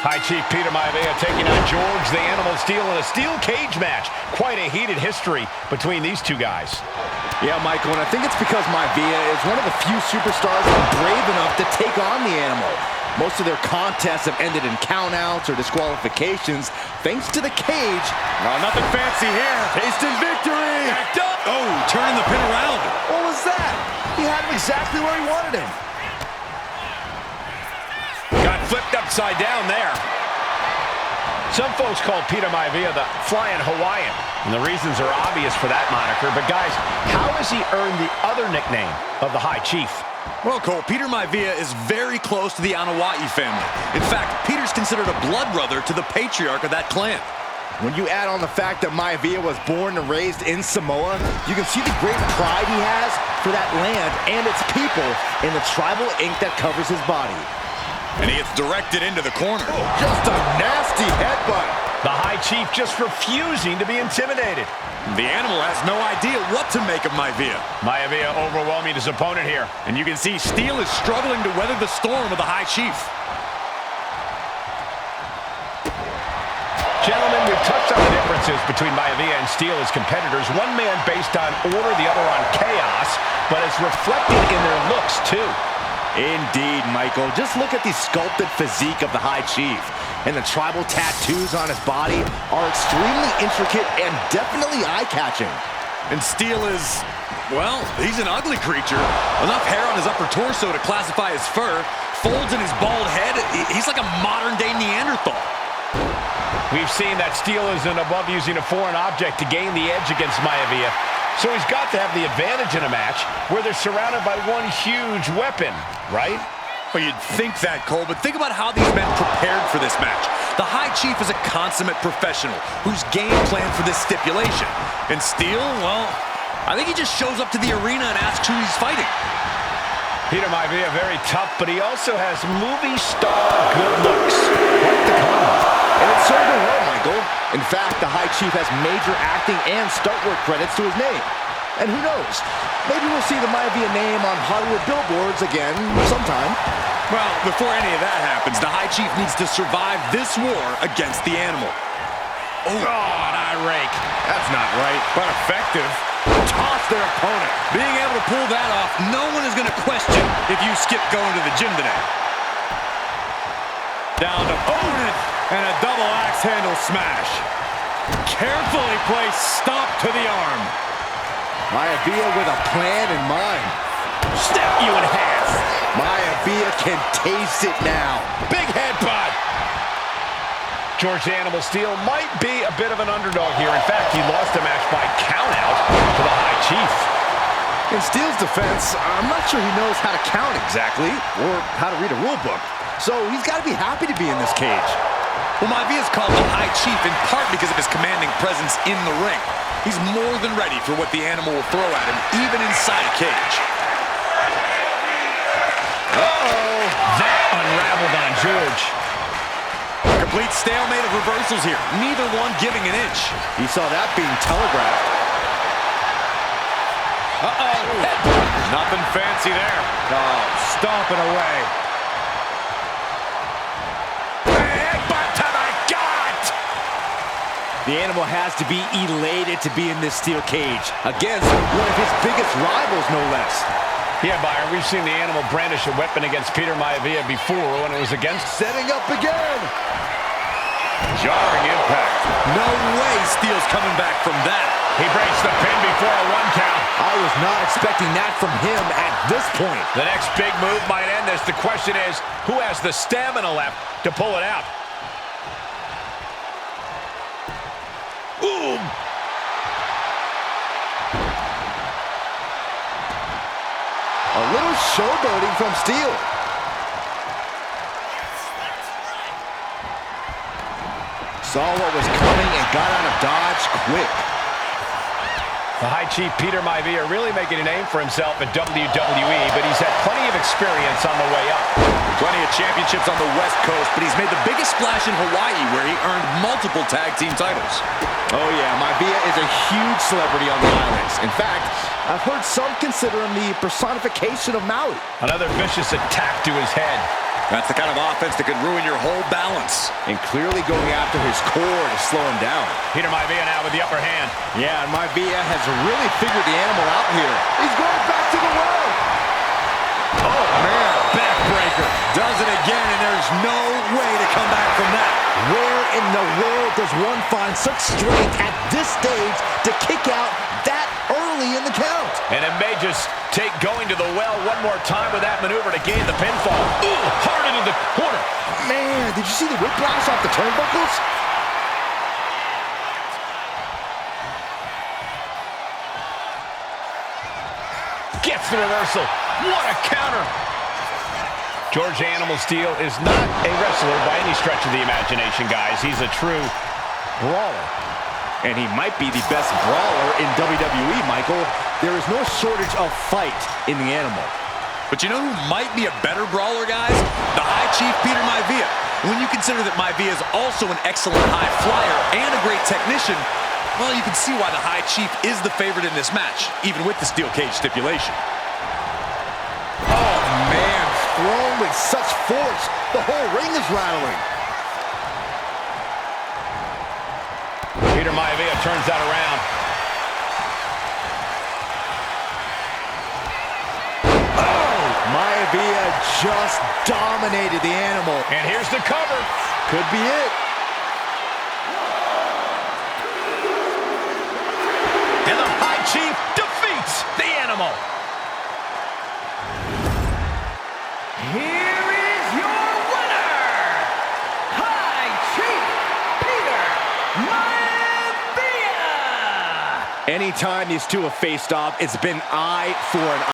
High Chief Peter Maivia taking on George the Animal Steele in a steel cage match. Quite a heated history between these two guys. Yeah, Michael, and I think it's because Maivia is one of the few superstars that are brave enough to take on the Animal. Most of their contests have ended in countouts or disqualifications thanks to the cage. Oh, nothing fancy here. Tasting victory. Backed up. Oh, turning the pin around. What was that? He had him exactly where he wanted him. Got flipped upside down there. Some folks call Peter Maivia the Flying Hawaiian, and the reasons are obvious for that moniker. But guys, how has he earned the other nickname of the High Chief? Well, Cole, Peter Maivia is very close to the Anawa'i family. In fact, Peter's considered a blood brother to the patriarch of that clan. When you add on the fact that Maivia was born and raised in Samoa, you can see the great pride he has for that land and its people in the tribal ink that covers his body. And he gets directed into the corner. Just a nasty headbutt. The High Chief just refusing to be intimidated. The Animal has no idea what to make of Maivia. Maivia overwhelming his opponent here. And you can see Steele is struggling to weather the storm of the High Chief. Gentlemen, we've touched on the differences between Maivia and Steele as competitors. One man based on order, the other on chaos, but it's reflected in their looks, too. Indeed, Michael. Just look at the sculpted physique of the High Chief. And the tribal tattoos on his body are extremely intricate and definitely eye-catching. And Steele is, well, he's an ugly creature. Enough hair on his upper torso to classify as fur. Folds in his bald head. He's like a modern-day Neanderthal. We've seen that Steele isn't above using a foreign object to gain the edge against Maivia. So he's got to have the advantage in a match where they're surrounded by one huge weapon, right? Well, you'd think that, Cole, but think about how these men prepared for this match. The High Chief is a consummate professional who's game planned for this stipulation. And Steele, well, I think he just shows up to the arena and asks who he's fighting. Peter Maivia, very tough, but he also has movie star good looks. Quite the combo. And it served him well, Michael. In fact, the High Chief has major acting and stunt work credits to his name. And who knows, maybe we'll see the Maivia name on Hollywood billboards again sometime. Well, before any of that happens, the High Chief needs to survive this war against the Animal. Oh, an eye rake. That's not right, but effective. Toss their opponent. Being able to pull that off, no one is going to question if you skip going to the gym today. Down to opponent and a double axe handle smash. Carefully placed stomp to the arm. Maivia with a plan in mind. Snap you in half. Maivia can taste it now. Big headbutt. George the Animal Steele might be a bit of an underdog here. In fact, he lost the match by countout to the High Chief. In Steele's defense, I'm not sure he knows how to count exactly or how to read a rule book. So he's got to be happy to be in this cage. Well, Maivia is called the High Chief in part because of his commanding presence in the ring. He's more than ready for what the Animal will throw at him, even inside a cage. Uh-oh. That unraveled on George. A complete stalemate of reversals here. Neither one giving an inch. He saw that being telegraphed. Uh-oh. Nothing fancy there. Oh, stomping away. The Animal has to be elated to be in this steel cage against one of his biggest rivals, no less. Yeah, Byron, we've seen the Animal brandish a weapon against Peter Maivia before when it was against... Setting up again. Jarring impact. No way Steele's coming back from that. He breaks the pin before a 1 count. I was not expecting that from him at this point. The next big move might end this. The question is, who has the stamina left to pull it out? Ooh. A little showboating from Steele. Saw what was coming and got out of dodge quick. The High Chief Peter Maivia really making a name for himself in WWE, but he's had plenty of experience on the way up. Plenty of championships on the West Coast, but he's made the biggest splash in Hawaii, where he earned multiple tag team titles. Oh yeah, Maivia is a huge celebrity on the islands. In fact, I've heard some consider him the personification of Maui. Another vicious attack to his head. That's the kind of offense that could ruin your whole balance. And clearly going after his core to slow him down. Peter Maivia now with the upper hand. Yeah, and Maivia has really figured the animal out here. He's going back to the well. Oh, man. Backbreaker. Does it again, and there's no way to come back from that. Where in the world does one find such strength at this stage to kick out that early in the count? And it may just take going to the well one more time with that maneuver to gain the pinfall. Ooh, hard into the corner. Man, did you see the whiplash off the turnbuckles? Gets the reversal. What a counter. George Animal Steele is not a wrestler by any stretch of the imagination, guys. He's a true brawler. And he might be the best brawler in WWE, Michael. There is no shortage of fight in the animal. But you know who might be a better brawler, guys? The High Chief, Peter Maivia. When you consider that Maivia is also an excellent high flyer and a great technician, well, you can see why the High Chief is the favorite in this match, even with the steel cage stipulation. Oh, man, thrown with such force. The whole ring is rattling. Peter Maivia turns that around. Oh, Maivia just dominated the animal. And here's the cover. Could be it. And the High Chief defeats the animal. Here is your winner, High Chief Peter Maivia! Anytime these two have faced off, it's been eye for an eye.